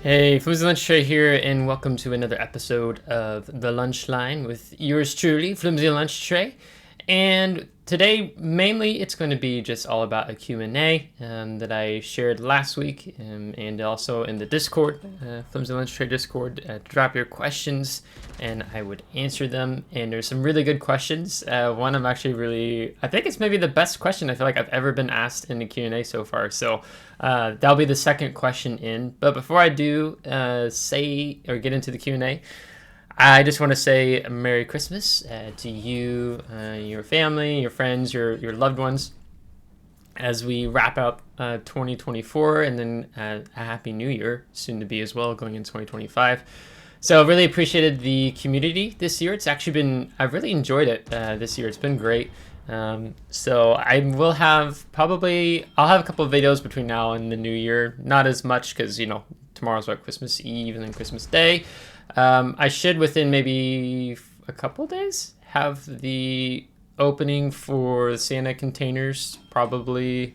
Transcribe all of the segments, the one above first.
Hey, FlimsyLunchTray here, and welcome to another episode of The Lunch Line with yours truly, FlimsyLunchTray. And today, mainly, it's going to be just all about a Q&A that I shared last week, and also in the Discord, FlimsyLunchTray Discord. Drop your questions, and I would answer them. And there's some really good questions. One I'm actually I think it's maybe the best question I feel like I've ever been asked in the Q&A so far. So that'll be the second question in. But before I do say or get into the Q&A, I just want to say Merry Christmas to you, your family, your friends, your loved ones, as we wrap up 2024, and then a Happy New Year, soon to be as well, going into 2025. So really appreciated the community this year. It's actually been, I've really enjoyed it this year. It's been great. So I will have I'll have a couple of videos between now and the new year. Not as much because, tomorrow's what, Christmas Eve and then Christmas Day. I should, within maybe a couple of days, have the opening for the Santa containers. Probably,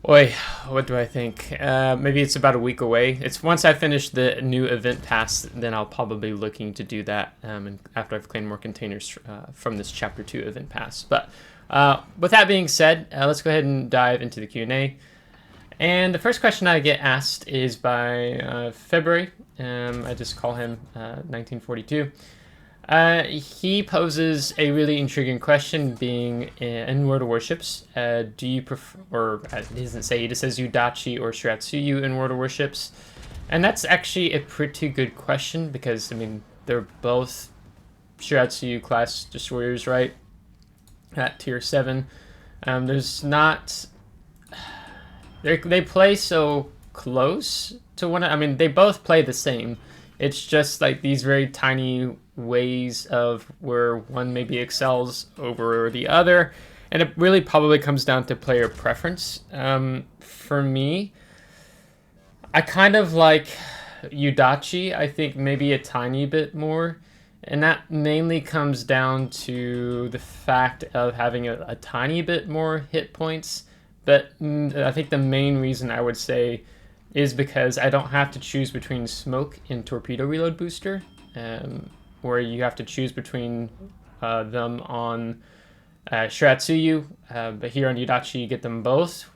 what do I think? Maybe it's about a week away. It's once I finish the new event pass, then I'll probably be looking to do that, and after I've claimed more containers from this Chapter 2 event pass. But with that being said, let's go ahead and dive into the Q&A. And the first question I get asked is by February. I just call him 1942. He poses a really intriguing question, being in World of Warships. Do you prefer, or he doesn't say, he just says Yudachi or Shiratsuyu in World of Warships. And that's actually a pretty good question because, they're both Shiratsuyu class destroyers, right? At tier 7. There's not... They play so close to one. They both play the same. It's just like these very tiny ways of where one maybe excels over the other, and it really probably comes down to player preference. For me, I kind of like Yudachi. I think maybe a tiny bit more, and that mainly comes down to the fact of having a tiny bit more hit points. But I think the main reason I would say is because I don't have to choose between smoke and torpedo reload booster, where you have to choose between them on Shiratsuyu, but here on Yudachi you get them both.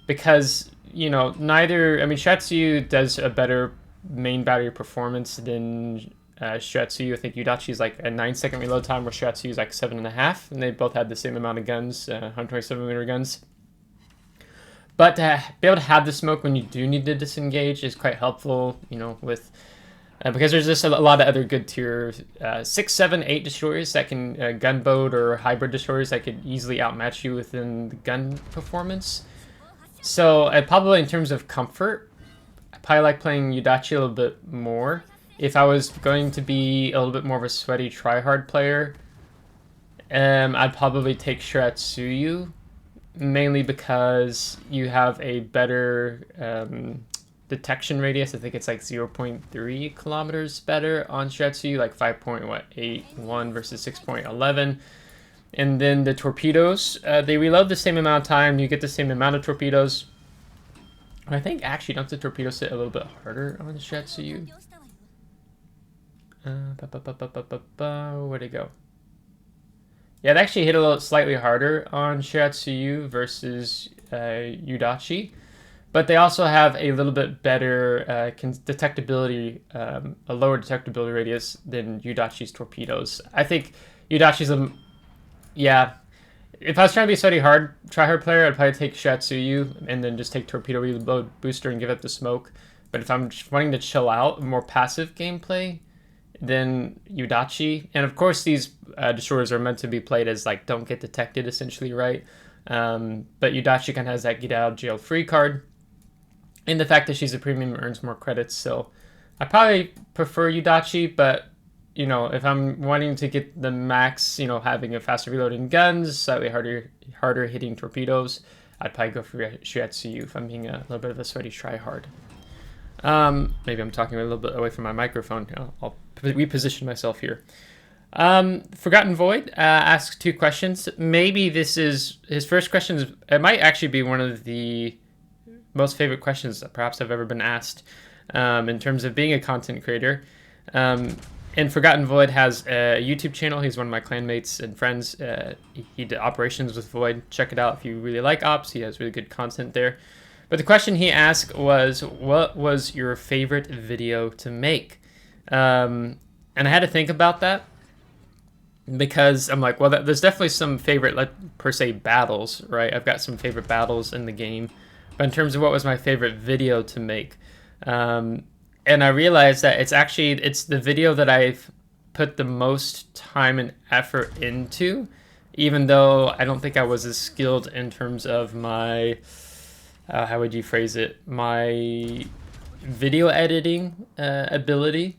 Because, Shiratsuyu does a better main battery performance than Shiratsuyu. I think Yudachi is like a 9-second reload time, where Shiratsuyu is like 7.5, and they both had the same amount of guns, 127mm guns. But to be able to have the smoke when you do need to disengage is quite helpful, with because there's just a lot of other good tier 6, 7, 8 destroyers that can gunboat or hybrid destroyers that could easily outmatch you within the gun performance. So probably in terms of comfort, I probably like playing Yudachi a little bit more. If I was going to be a little bit more of a sweaty tryhard player, I'd probably take Shiratsuyu. Mainly because you have a better detection radius. I think it's like 0.3 kilometers better on Shiratsuyu, like 5.81 versus 6.11. And then the torpedoes, they reload the same amount of time. You get the same amount of torpedoes. I think actually, don't the torpedoes hit a little bit harder on Shiratsuyu? Where'd it go? Yeah, it actually hit a little slightly harder on Shiratsuyu versus Yudachi, but they also have a little bit better detectability, a lower detectability radius than Yudachi's torpedoes. I think Yudachi's if I was trying to be a sweaty tryhard player, I'd probably take Shiratsuyu and then just take torpedo reload booster and give up the smoke. But if I'm just wanting to chill out, more passive gameplay, then Yudachi. And of course these destroyers are meant to be played as like don't get detected, essentially, right? But Yudachi kind of has that get out of jail free card, and the fact that she's a premium earns more credits. So I probably prefer Yudachi, but if I'm wanting to get the max, having a faster reloading guns, slightly harder hitting torpedoes, I'd probably go for Shiratsuyu if I'm being a little bit of a sweaty tryhard. Maybe I'm talking a little bit away from my microphone. I'll reposition myself here. Forgotten Void asks 2 questions. Maybe this is his first question. It might actually be one of the most favorite questions that perhaps I've ever been asked in terms of being a content creator. And Forgotten Void has a YouTube channel. He's one of my clanmates and friends. He did operations with Void. Check it out if you really like ops. He has really good content there. But the question he asked was, what was your favorite video to make? And I had to think about that, because I'm like, well, there's definitely some favorite, like, per se, battles, right? I've got some favorite battles in the game. But in terms of what was my favorite video to make, and I realized that it's the video that I've put the most time and effort into, even though I don't think I was as skilled in terms of my, how would you phrase it, my video editing ability.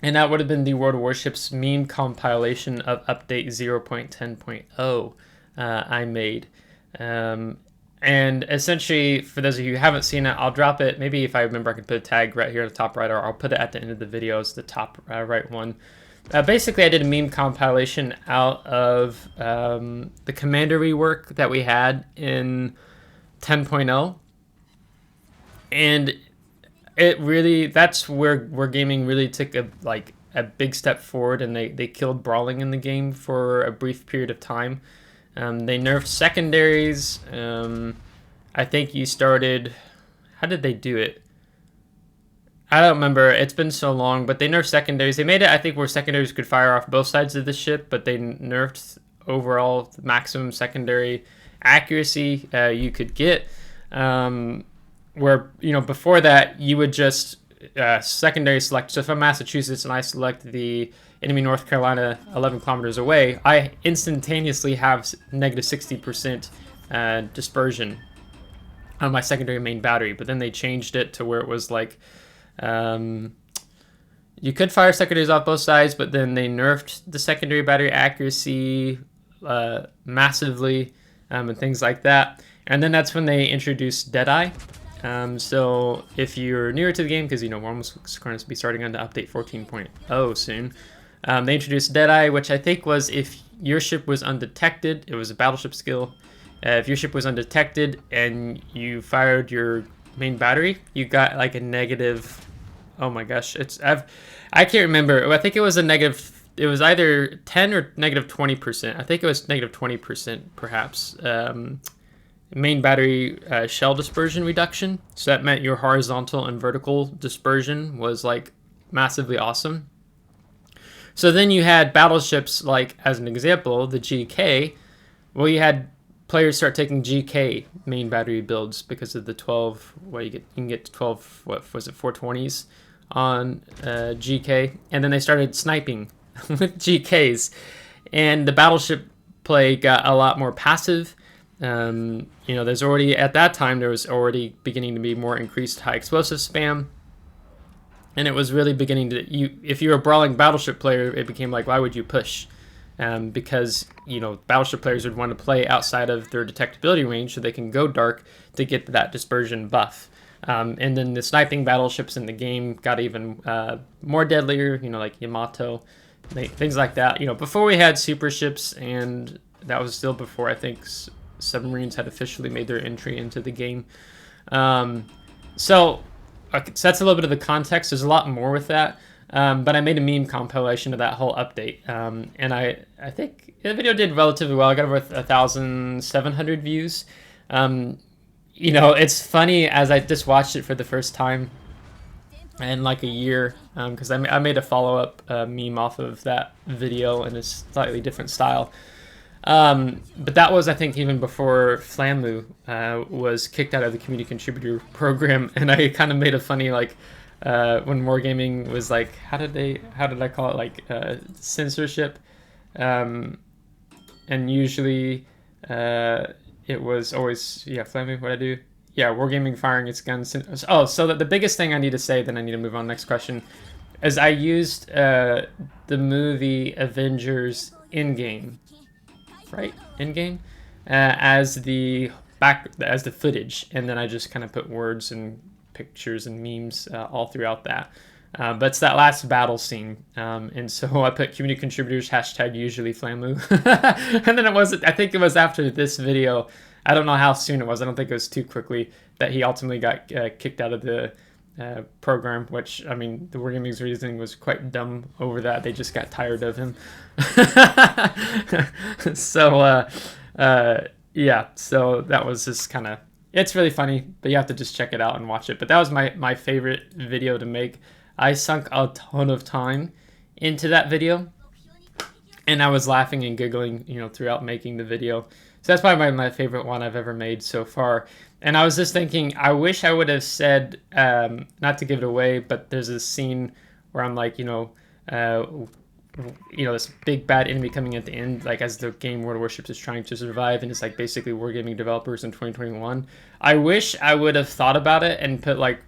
And that would have been the World Warships meme compilation of update 0.10.0 I made. And essentially, for those of you who haven't seen it, I'll drop it. Maybe if I remember, I can put a tag right here at the top right, or I'll put it at the end of the video as the top right one. Basically, I did a meme compilation out of the commander rework that we had in 10.0. And it really, that's where Wargaming really took a big step forward, and they killed brawling in the game for a brief period of time. They nerfed secondaries. I think you started, how did they do it? I don't remember. It's been so long, but they nerfed secondaries. They made it, I think, where secondaries could fire off both sides of the ship, but they nerfed overall the maximum secondary accuracy you could get. Where, before that, you would just secondary select. So if I'm Massachusetts and I select the enemy North Carolina 11 kilometers away, I instantaneously have negative 60% dispersion on my secondary main battery. But then they changed it to where it was like, you could fire secondaries off both sides, but then they nerfed the secondary battery accuracy massively, and things like that. And then that's when they introduced Deadeye. So if you're newer to the game, because we're almost going to be starting on the update 14.0 soon, they introduced Deadeye, which I think was if your ship was undetected. It was a battleship skill. If your ship was undetected and you fired your main battery, you got like a negative, oh my gosh, I can't remember. I think it was a negative, it was either 10 or negative 20%. I think it was negative 20% perhaps. Main battery shell dispersion reduction. So that meant your horizontal and vertical dispersion was like massively awesome. So then you had battleships, like as an example, the GK. Well, you had players start taking GK main battery builds because of the 12. Well, you can get to 12. What was it? 420s on GK, and then they started sniping with GKs, and the battleship play got a lot more passive. There's already, at that time, there was already beginning to be more increased high explosive spam. And it was really beginning to, if you were a brawling battleship player, it became like, why would you push? Because, battleship players would want to play outside of their detectability range so they can go dark to get that dispersion buff. And then the sniping battleships in the game got even more deadlier, like Yamato, things like that. Before we had super ships, and that was still before, I think, submarines had officially made their entry into the game. So that's a little bit of the context. There's a lot more with that, but I made a meme compilation of that whole update, and I think the video did relatively well. I got over 1,700 views. It's funny, as I just watched it for the first time in like a year, because I made a follow-up meme off of that video in a slightly different style. But that was, I think, even before Flamu was kicked out of the community contributor program, and I kind of made a funny, like, when Wargaming was like, how did I call it, like, censorship, and usually it was always, Flamu, what'd I do? Wargaming firing its guns. Oh, so the biggest thing I need to say, then I need to move on to the next question, is I used the movie Avengers in-game, right, in-game, as the footage, and then I just kind of put words and pictures and memes all throughout that. But it's that last battle scene, and so I put community contributors #usually Flamu, and then I think it was after this video. I don't know how soon it was. I don't think it was too quickly that he ultimately got kicked out of the program, which, I mean, the Wargaming's reasoning was quite dumb over that. They just got tired of him. So, yeah, so that was just kind of, it's really funny, but you have to just check it out and watch it. But that was my favorite video to make. I sunk a ton of time into that video, and I was laughing and giggling, you know, throughout making the video. So that's probably my favorite one I've ever made so far. And I was just thinking, I wish I would have said, not to give it away, but there's a scene where I'm like, you know, this big bad enemy coming at the end, like as the game World of Warships is trying to survive, and it's like basically wargaming developers in 2021. I wish I would have thought about it and put like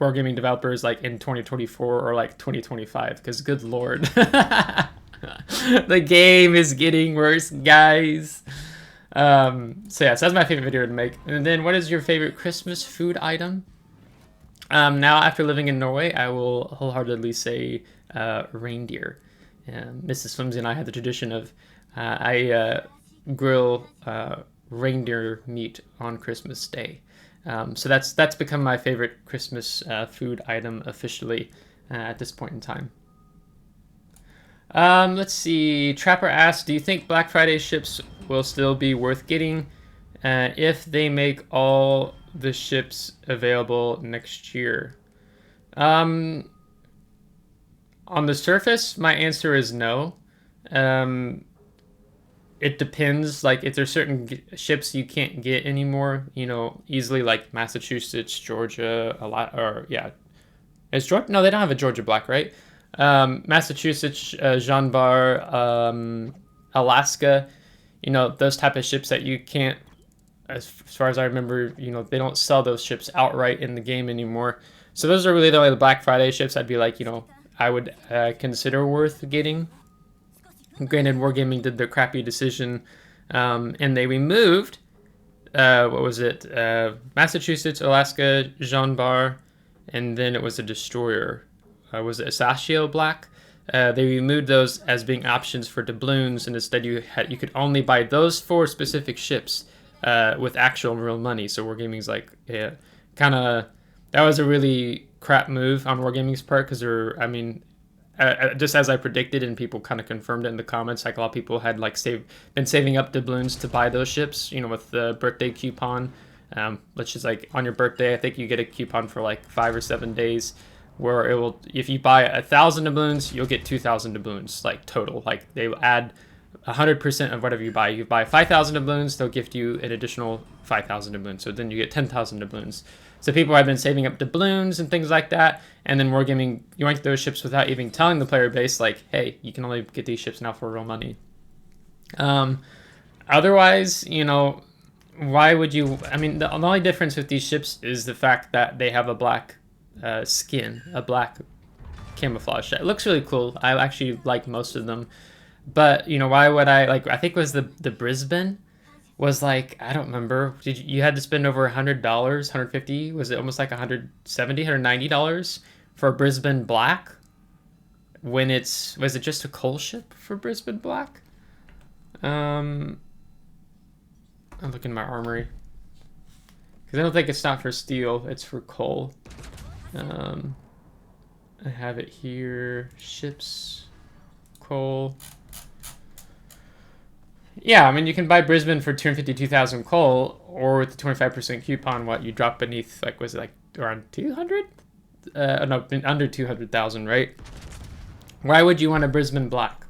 wargaming developers like in 2024 or like 2025, because good lord, the game is getting worse, guys. So yeah, so that's my favorite video to make. And then, what is your favorite Christmas food item? Now, after living in Norway, I will wholeheartedly say reindeer. Mrs. Flimsy and I had the tradition of I grill reindeer meat on Christmas Day. So that's become my favorite Christmas food item officially at this point in time. Let's see. Trapper asks, do you think Black Friday ships will still be worth getting if they make all the ships available next year? On the surface, my answer is no. It depends. Like, if there's certain ships you can't get anymore, you know, easily, like Massachusetts, Georgia, a lot, or yeah, is Georgia? No, they don't have a Georgia Black, right? Massachusetts, Jean Bar, Alaska, you know, those type of ships that you can't, as far as I remember, you know, they don't sell those ships outright in the game anymore. So those are really the only Black Friday ships I'd be like, you know, I would consider worth getting. Granted, Wargaming did the crappy decision, and they removed, what was it, Massachusetts, Alaska, Jean Bar, and then it was a destroyer. Was it Asacio Black? They removed those as being options for doubloons, and instead you could only buy those 4 specific ships with actual real money. So Wargaming's like, yeah, kind of, that was a really crap move on Wargaming's part, because they're, I mean, just as I predicted, and people kind of confirmed it in the comments, like a lot of people had like been saving up doubloons to buy those ships, you know, with the birthday coupon. Which is like on your birthday, I think you get a coupon for like 5 or 7 days, where it will, if you buy 1,000 doubloons, you'll get 2,000 doubloons, like total. Like they will add 100% of whatever you buy. You buy 5,000 doubloons, they'll gift you an additional 5,000 doubloons. So then you get 10,000 doubloons. So people have been saving up doubloons and things like that, and then Wargaming yoinked those ships without even telling the player base, like, hey, you can only get these ships now for real money. Otherwise, you know, why would you? I mean, the only difference with these ships is the fact that they have a black skin, a black camouflage. It looks really cool. I actually like most of them, but you know, why would I like? I think it was the Brisbane was like, I don't remember. You had to spend over $100, $150? Was it almost like $170, $190 for a Brisbane Black? When was it just a coal ship for Brisbane Black? I'm looking at my armory, because I don't think it's not for steel, it's for coal. I have it here, ships, coal. Yeah, I mean, you can buy Brisbane for 252,000 coal, or with the 25% coupon, what you drop beneath, like, was it like around 200? No, under 200,000, right? Why would you want a Brisbane Black?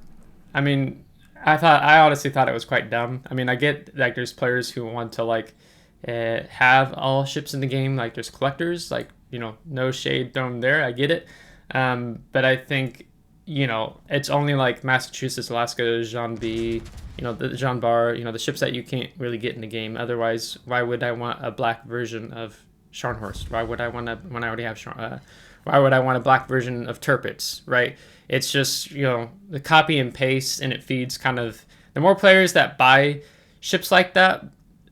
I mean, I honestly thought it was quite dumb. I mean, I get, like, there's players who want to, like, have all ships in the game, like, there's collectors, like, you know, no shade thrown there, I get it. But I think, you know, it's only, like, Massachusetts, Alaska, Jean B, you know, the Jean Bar, you know, the ships that you can't really get in the game. Otherwise, why would I want a black version of Scharnhorst? Why would I want to, when I already have why would I want a black version of Tirpitz, right? It's just, you know, the copy and paste, and it feeds kind of, the more players that buy ships like that,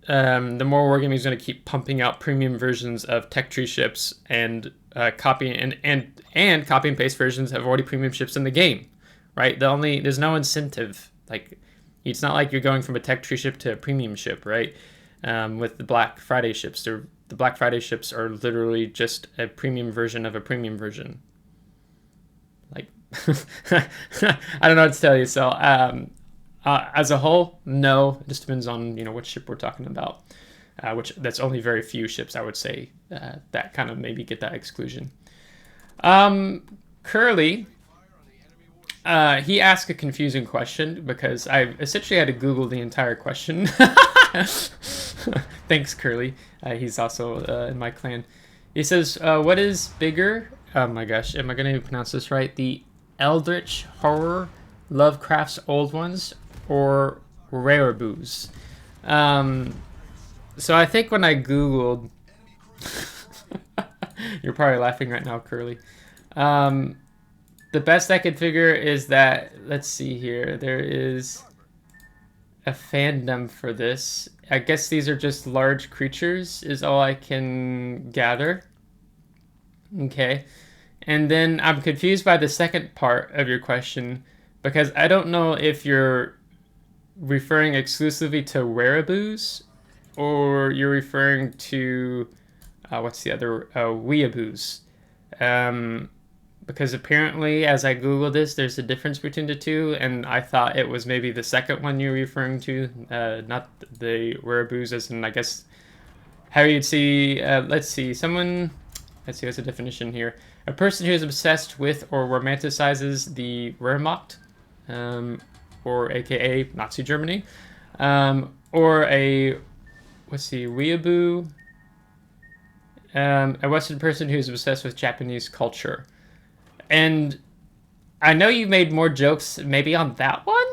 the more Wargaming is going to keep pumping out premium versions of tech tree ships and copy and copy and paste versions of already premium ships in the game, right? There's no incentive. Like, it's not like you're going from a tech tree ship to a premium ship, right? with the Black Friday ships. The Black Friday ships are literally just a premium version of a premium version. Like, I don't know what to tell you. So as a whole, no. It just depends on, you know, what ship we're talking about. Which that's only very few ships, I would say, that kind of maybe get that exclusion. Curly, he asked a confusing question because I essentially had to Google the entire question. Thanks, Curly. He's also in my clan. He says, what is bigger? Oh my gosh, am I going to pronounce this right? The Eldritch Horror, Lovecraft's Old Ones, or Rareboos? So I think when I Googled, you're probably laughing right now, Curly. The best I could figure is that, let's see here, there is a fandom for this. I guess these are just large creatures is all I can gather. Okay. And then I'm confused by the second part of your question because I don't know if you're referring exclusively to Rareboos or you're referring to, what's the other, Weeaboos. Because apparently, as I Googled this, there's a difference between the two, and I thought it was maybe the second one you're referring to, not the Rareboos, as in, I guess, how you'd see, let's see, what's the definition here? A person who is obsessed with or romanticizes the Wehrmacht, or aka Nazi Germany, or a, Weeaboo, a Western person who's obsessed with Japanese culture. And I know you made more jokes maybe on that one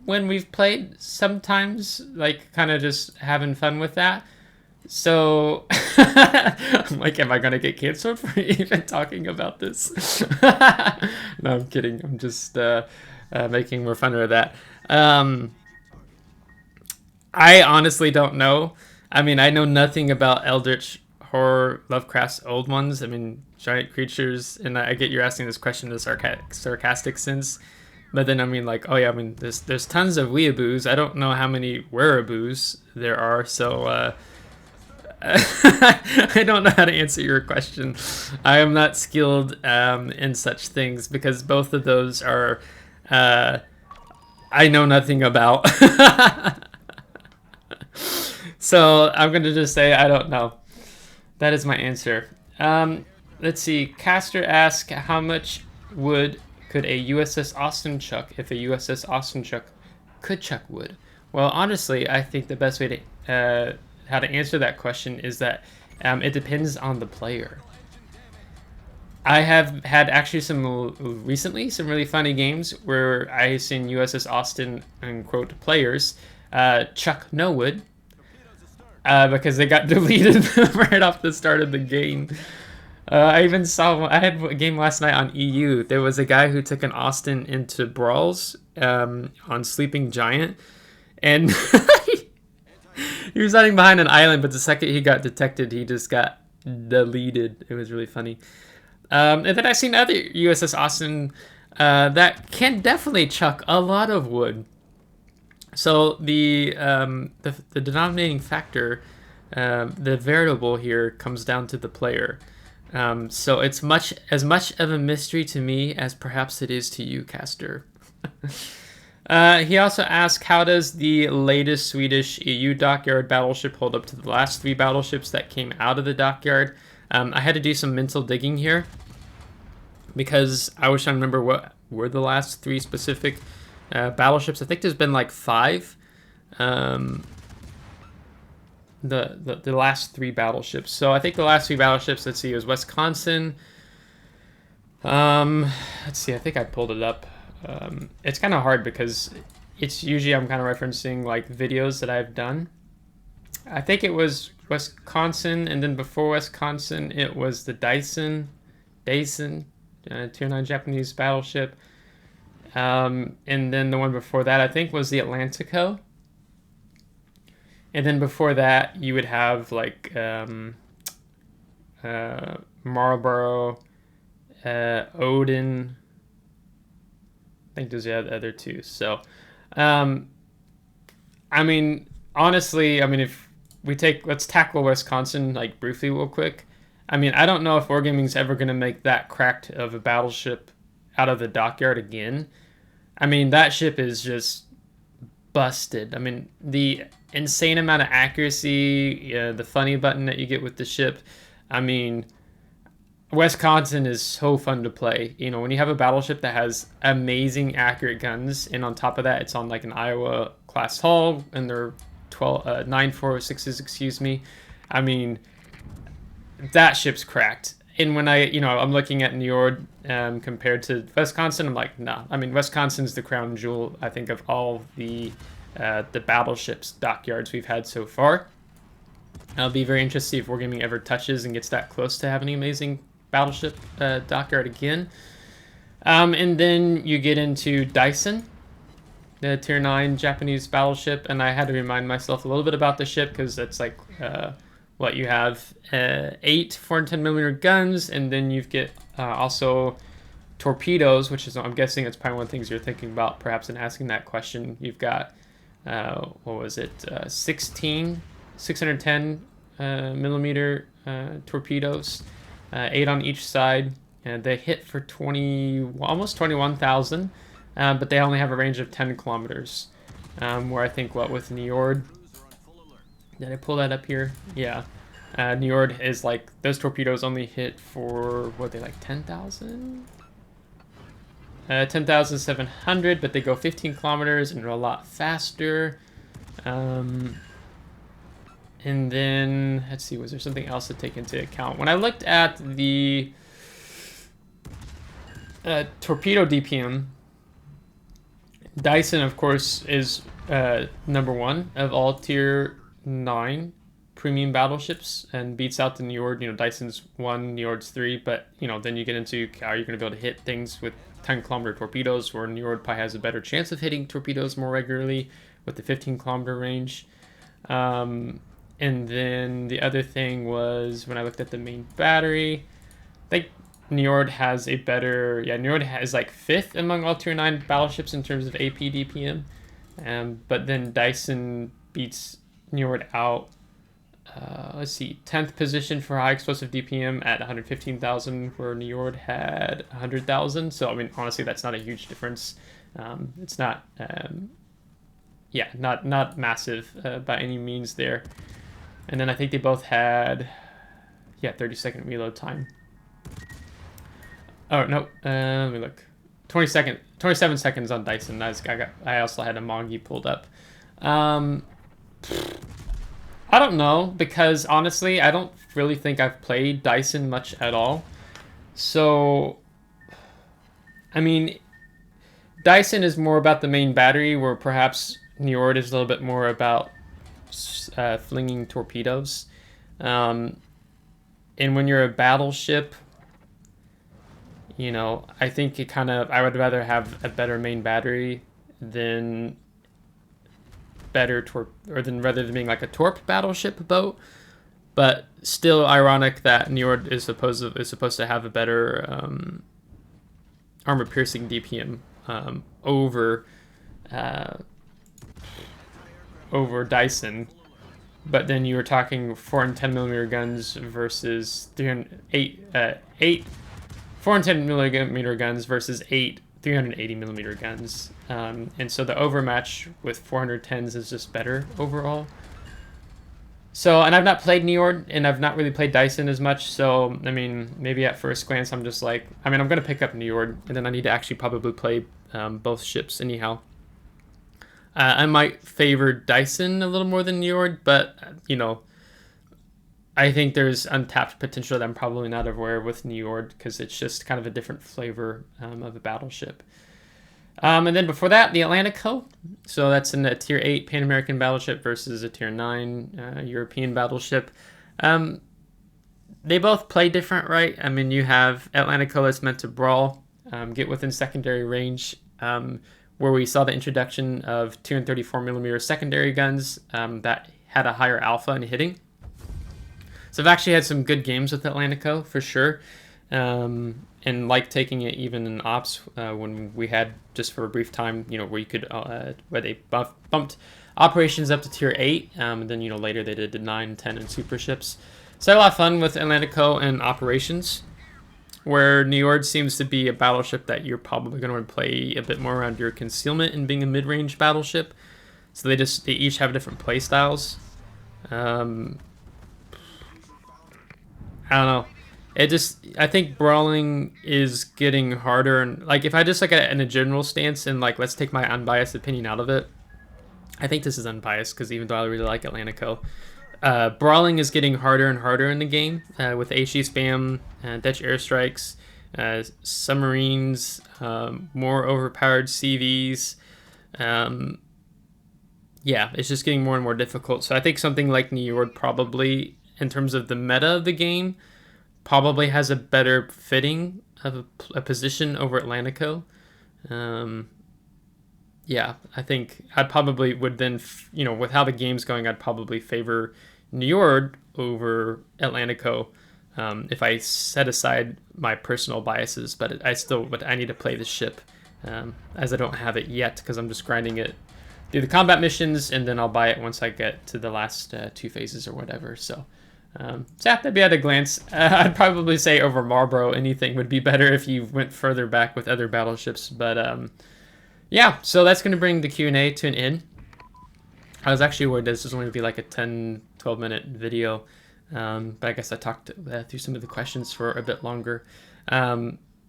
when we've played sometimes, like kind of just having fun with that. So I'm like, am I going to get canceled for even talking about this? No, I'm kidding. I'm just making more fun of that. I honestly don't know. I mean, I know nothing about Eldritch Horror, Lovecraft's Old Ones. I mean, giant creatures, and I get you're asking this question in a sarcastic sense, but then I mean, like, oh yeah, I mean, there's tons of weeaboos. I don't know how many wereaboos there are, so I don't know how to answer your question. I am not skilled in such things because both of those are I know nothing about. So I'm gonna just say I don't know. That is my answer. Let's see. Caster asks, how much wood could a USS Austin chuck if a USS Austin could chuck wood? Well, honestly, I think the best way to how to answer that question is that it depends on the player. I have had actually recently some really funny games where I seen USS Austin, unquote, players chuck no wood because they got deleted right off the start of the game. I even saw, I had a game last night on EU. There was a guy who took an Austin into brawls on Sleeping Giant, and he was hiding behind an island, but the second he got detected, he just got deleted. It was really funny. And then I've seen other USS Austin that can definitely chuck a lot of wood. So the denominating factor, the variable here, comes down to the player. So it's as much of a mystery to me as perhaps it is to you, Caster. He also asked, how does the latest Swedish EU dockyard battleship hold up to the last 3 battleships that came out of the dockyard? I had to do some mental digging here because I was trying to remember what were the last 3 specific battleships. I think there's been like 5. The last 3 battleships. So I think the last 3 battleships, let's see, it was Wisconsin. Let's see, I think I pulled it up. It's kind of hard because it's usually I'm kind of referencing like videos that I've done. I think it was Wisconsin, and then before Wisconsin, it was the Tier 9 Japanese battleship. And then the one before that, I think, was the Atlantico. And then before that, you would have like Marlboro, Odin. I think those are the other 2. So, I mean, honestly, I mean, if let's tackle Wisconsin like briefly real quick. I mean, I don't know if Wargaming's ever going to make that cracked of a battleship out of the dockyard again. I mean, that ship is just busted. I mean, the insane amount of accuracy, the funny button that you get with the ship. I mean, Wisconsin is so fun to play. You know, when you have a battleship that has amazing accurate guns, and on top of that, it's on like an Iowa class hull, and they're 946s, excuse me. I mean, that ship's cracked. And when I'm looking at Njord compared to Wisconsin, I'm like, nah. I mean, Wisconsin's the crown jewel, I think, of all the battleships dockyards we've had so far. I'll be very interested to see if Wargaming ever touches and gets that close to having an amazing battleship dockyard again. And then you get into Dyson, the Tier 9 Japanese battleship, and I had to remind myself a little bit about the ship because it's like what you have 8 410mm guns, and then you get also torpedoes, which is, I'm guessing it's probably one of the things you're thinking about perhaps in asking that question. You've got 16 610 millimeter torpedoes, 8 on each side, and they hit for almost 21,000, but they only have a range of 10 kilometers. Where I think with Njord, did I pull that up here? Yeah. Njord is like, those torpedoes only hit for, what, they like 10,000? 10,700, but they go 15 kilometers and are a lot faster. And then, let's see, was there something else to take into account? When I looked at the torpedo DPM, Dyson, of course, is number 1 of all Tier 9 premium battleships and beats out the Njord. You know, Dyson's 1, Njord's 3, but, you know, then you get into how you're going to be able to hit things with 10-kilometer torpedoes, where Njord probably has a better chance of hitting torpedoes more regularly with the 15-kilometer range. And then the other thing was, when I looked at the main battery, I think Njord has a better, Njord is like 5th among all Tier 9 battleships in terms of AP DPM. But then Dyson beats Njord out, let's see, 10th position for high explosive DPM at 115,000, where Njord had 100,000. So, I mean, honestly, that's not a huge difference. It's not, not massive by any means there. And then I think they both had, 30-second reload time. Oh, no, let me look. 27 seconds on Dyson. I also had a Mongi pulled up. I don't know, because honestly, I don't really think I've played Dyson much at all. So, I mean, Dyson is more about the main battery, where perhaps Njord is a little bit more about flinging torpedoes. And when you're a battleship, you know, I think I would rather have a better main battery than rather than being like a torp battleship boat. But still ironic that Njord is supposed to have a better armor piercing DPM over Dyson. But then you were talking 410mm guns versus 8 410mm guns versus 8 380mm guns. And so the overmatch with 410s is just better overall. So, and I've not played Njord, and I've not really played Dyson as much. So, I mean, maybe at first glance, I'm just like, I mean, I'm going to pick up Njord, and then I need to actually probably play both ships anyhow. I might favor Dyson a little more than Njord, but, you know, I think there's untapped potential that I'm probably not aware with Njord, because it's just kind of a different flavor of a battleship. And then before that, the Atlantico. So that's in a Tier 8 Pan American battleship versus a Tier 9 European battleship. They both play different, right? I mean, you have Atlantico that's meant to brawl, get within secondary range, where we saw the introduction of 234mm secondary guns that had a higher alpha in hitting. So I've actually had some good games with Atlantico, for sure. And like taking it even in ops when we had, just for a brief time, you know, where you could, where they bumped Operations up to tier 8, and then, you know, later they did the 9, 10, and super ships. So I had a lot of fun with Atlantico and Operations, where New York seems to be a battleship that you're probably going to play a bit more around your concealment and being a mid-range battleship. So they each have different play styles. I don't know. I think brawling is getting harder, and like if I just look at it in a general stance and like let's take my unbiased opinion out of it, I think this is unbiased because even though I really like Atlantico, brawling is getting harder and harder in the game with HE spam, Dutch airstrikes, submarines, more overpowered CVs. Yeah, it's just getting more and more difficult. So I think something like New York probably, in terms of the meta of the game, probably has a better fitting of a position over Atlantico. Yeah, I think I probably would then, you know, with how the game's going, I'd probably favor New York over Atlantico if I set aside my personal biases. But I need to play the ship as I don't have it yet because I'm just grinding it through the combat missions, and then I'll buy it once I get to the last 2 phases or whatever. So yeah, that'd be at a glance. I'd probably say over Marlboro, anything would be better if you went further back with other battleships. But yeah, so that's going to bring the Q&A to an end. I was actually worried this was going to be like a 10-12 minute video, but I guess I talked through some of the questions for a bit longer.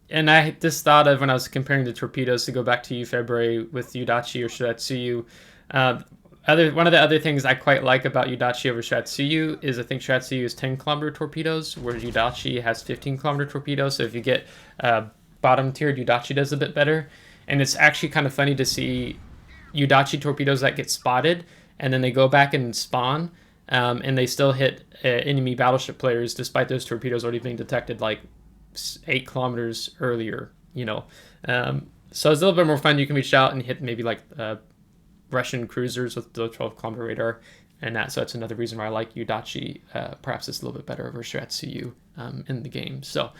And I just thought of when I was comparing the torpedoes, to go back to February with Yudachi or Shiratsuyu. One of the other things I quite like about Yudachi over Shiratsuyu is I think Shiratsuyu is 10-kilometer torpedoes, whereas Yudachi has 15-kilometer torpedoes. So if you get bottom tiered, Yudachi does a bit better. And it's actually kind of funny to see Yudachi torpedoes that get spotted, and then they go back and spawn, and they still hit enemy battleship players despite those torpedoes already being detected like 8 kilometers earlier, you know. So it's a little bit more fun. You can reach out and hit maybe like Russian cruisers with the 12-kilometer radar and that. So that's another reason why I like Yudachi. Perhaps it's a little bit better over Shiratsuyu in the game. So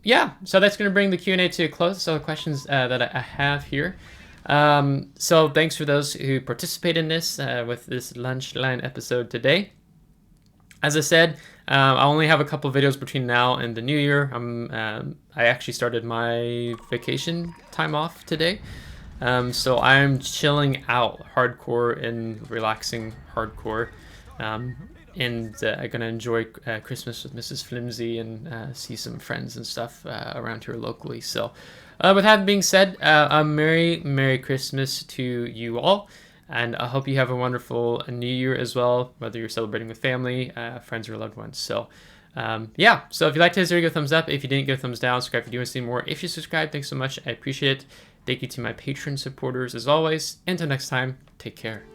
yeah, so that's going to bring the Q&A to a close. So the questions that I have here. So thanks for those who participate in this with this lunch line episode today. As I said, I only have a couple videos between now and the new year. I actually started my vacation time off today. So I'm chilling out hardcore and relaxing hardcore. And I'm going to enjoy Christmas with Mrs. Flimsy and see some friends and stuff around here locally. So with that being said, a Merry Christmas to you all. And I hope you have a wonderful New Year as well, whether you're celebrating with family, friends, or loved ones. So yeah, so if you liked this video, give a thumbs up. If you didn't, give a thumbs down. Subscribe if you want to see more. If you subscribe, thanks so much. I appreciate it. Thank you to my Patreon supporters as always. Until next time, take care.